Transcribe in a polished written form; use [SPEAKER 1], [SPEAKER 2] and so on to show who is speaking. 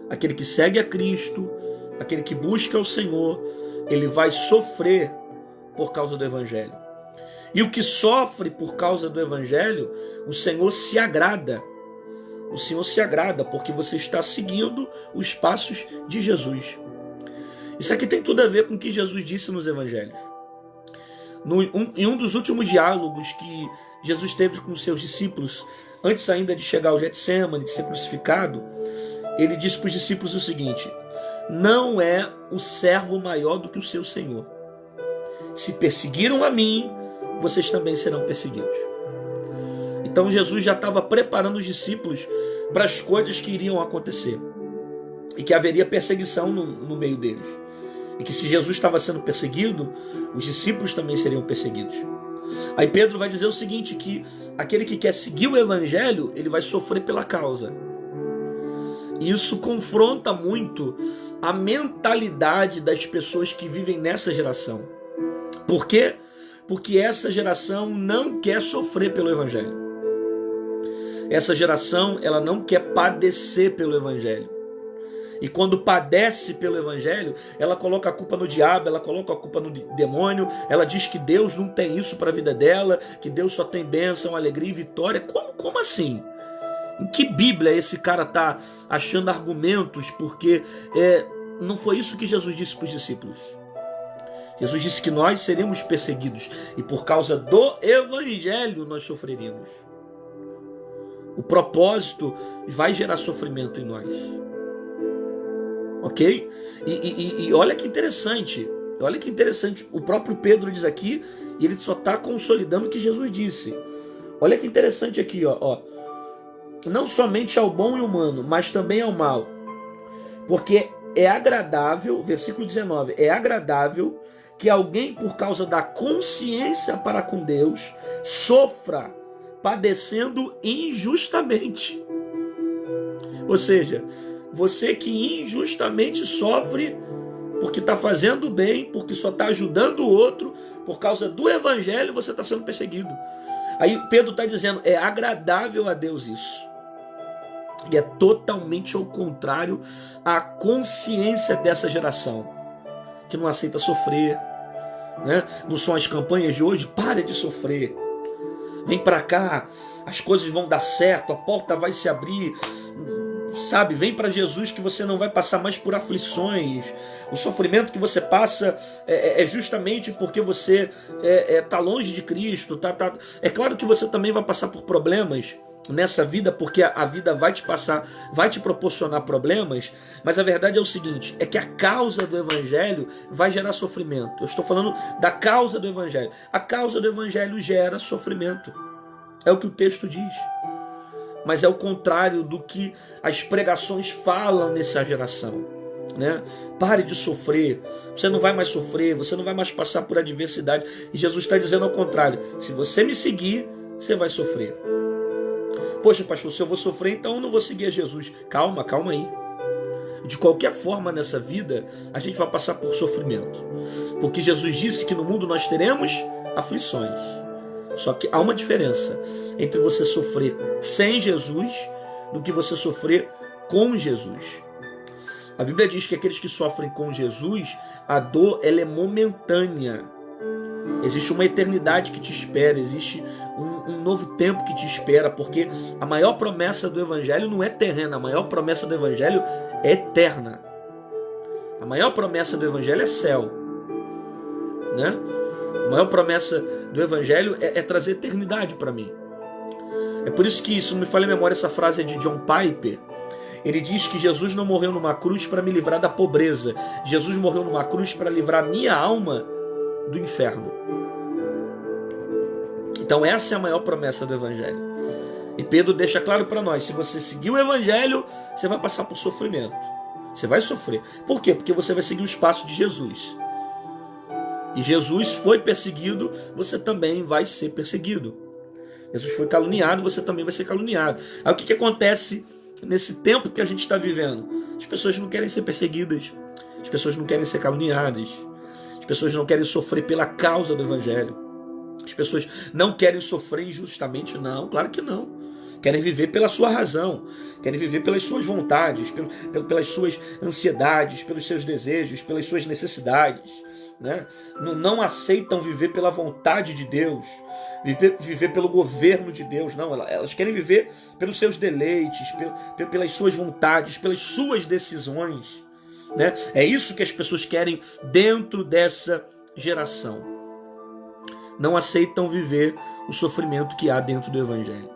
[SPEAKER 1] aquele que segue a Cristo, aquele que busca o Senhor, ele vai sofrer por causa do Evangelho. E o que sofre por causa do Evangelho, o Senhor se agrada. O Senhor se agrada porque você está seguindo os passos de Jesus. Isso aqui tem tudo a ver com o que Jesus disse nos Evangelhos. Em um dos últimos diálogos que Jesus teve com os seus discípulos, antes ainda de chegar ao Getsemane, de ser crucificado, ele disse para os discípulos o seguinte: não é o servo maior do que o seu Senhor. Se perseguiram a mim, vocês também serão perseguidos. Então Jesus já estava preparando os discípulos para as coisas que iriam acontecer. E que haveria perseguição no meio deles. E que se Jesus estava sendo perseguido, os discípulos também seriam perseguidos. Aí Pedro vai dizer o seguinte, que aquele que quer seguir o Evangelho, ele vai sofrer pela causa. E isso confronta muito a mentalidade das pessoas que vivem nessa geração. Por quê? Porque essa geração não quer sofrer pelo Evangelho. Essa geração, ela não quer padecer pelo Evangelho. E quando padece pelo Evangelho, ela coloca a culpa no diabo, ela coloca a culpa no demônio, ela diz que Deus não tem isso para a vida dela, que Deus só tem bênção, alegria e vitória. Como assim? Em que Bíblia esse cara está achando argumentos? Porque não foi isso que Jesus disse para os discípulos. Jesus disse que nós seremos perseguidos e por causa do Evangelho nós sofreríamos. O propósito vai gerar sofrimento em nós. Ok? E olha que interessante. Olha que interessante. O próprio Pedro diz aqui, e ele só está consolidando o que Jesus disse. Olha que interessante aqui, ó. Não somente ao bom e humano, mas também ao mal. Porque é agradável, versículo 19, é agradável que alguém, por causa da consciência para com Deus, sofra padecendo injustamente. Ou seja, você que injustamente sofre porque está fazendo bem, porque só está ajudando o outro, por causa do Evangelho você está sendo perseguido. Aí Pedro está dizendo, é agradável a Deus isso. E é totalmente ao contrário à consciência dessa geração, que não aceita sofrer, né? Não são as campanhas de hoje, para de sofrer, vem para cá, as coisas vão dar certo, a porta vai se abrir, sabe? Vem para Jesus que você não vai passar mais por aflições. O sofrimento que você passa é justamente porque você está longe de Cristo. É claro que você também vai passar por problemas nessa vida, porque a vida vai te proporcionar problemas, mas a verdade é o seguinte, é que a causa do Evangelho vai gerar sofrimento. Eu estou falando da causa do Evangelho. A causa do Evangelho gera sofrimento. É o que o texto diz. Mas é o contrário do que as pregações falam nessa geração, né? Pare de sofrer, você não vai mais sofrer, você não vai mais passar por adversidade. E Jesus está dizendo ao contrário, se você me seguir, você vai sofrer. Poxa, pastor, se eu vou sofrer, então eu não vou seguir a Jesus. Calma aí. De qualquer forma nessa vida, a gente vai passar por sofrimento. Porque Jesus disse que no mundo nós teremos aflições. Só que há uma diferença entre você sofrer sem Jesus do que você sofrer com Jesus. A Bíblia diz que aqueles que sofrem com Jesus, a dor ela é momentânea. Existe uma eternidade que te espera, existe um novo tempo que te espera, porque a maior promessa do Evangelho não é terrena, a maior promessa do Evangelho é eterna. A maior promessa do Evangelho é céu, né? A maior promessa do Evangelho é trazer eternidade para mim. É por isso que, se não me falha a memória, essa frase é de John Piper. Ele diz que Jesus não morreu numa cruz para me livrar da pobreza. Jesus morreu numa cruz para livrar minha alma do inferno. Então essa é a maior promessa do Evangelho. E Pedro deixa claro para nós, se você seguir o Evangelho, você vai passar por sofrimento. Você vai sofrer. Por quê? Porque você vai seguir os passos de Jesus. E Jesus foi perseguido, você também vai ser perseguido. Jesus foi caluniado, você também vai ser caluniado. Aí o que acontece nesse tempo que a gente está vivendo? As pessoas não querem ser perseguidas, as pessoas não querem ser caluniadas, as pessoas não querem sofrer pela causa do Evangelho, as pessoas não querem sofrer injustamente, não, claro que não. querem viver pela sua razão, querem viver pelas suas vontades, pelas suas ansiedades, pelos seus desejos, pelas suas necessidades, né? Não aceitam viver pela vontade de Deus, viver pelo governo de Deus, não. Elas querem viver pelos seus deleites, pelas suas vontades, pelas suas decisões, né? É isso que as pessoas querem dentro dessa geração. Não aceitam viver o sofrimento que há dentro do Evangelho.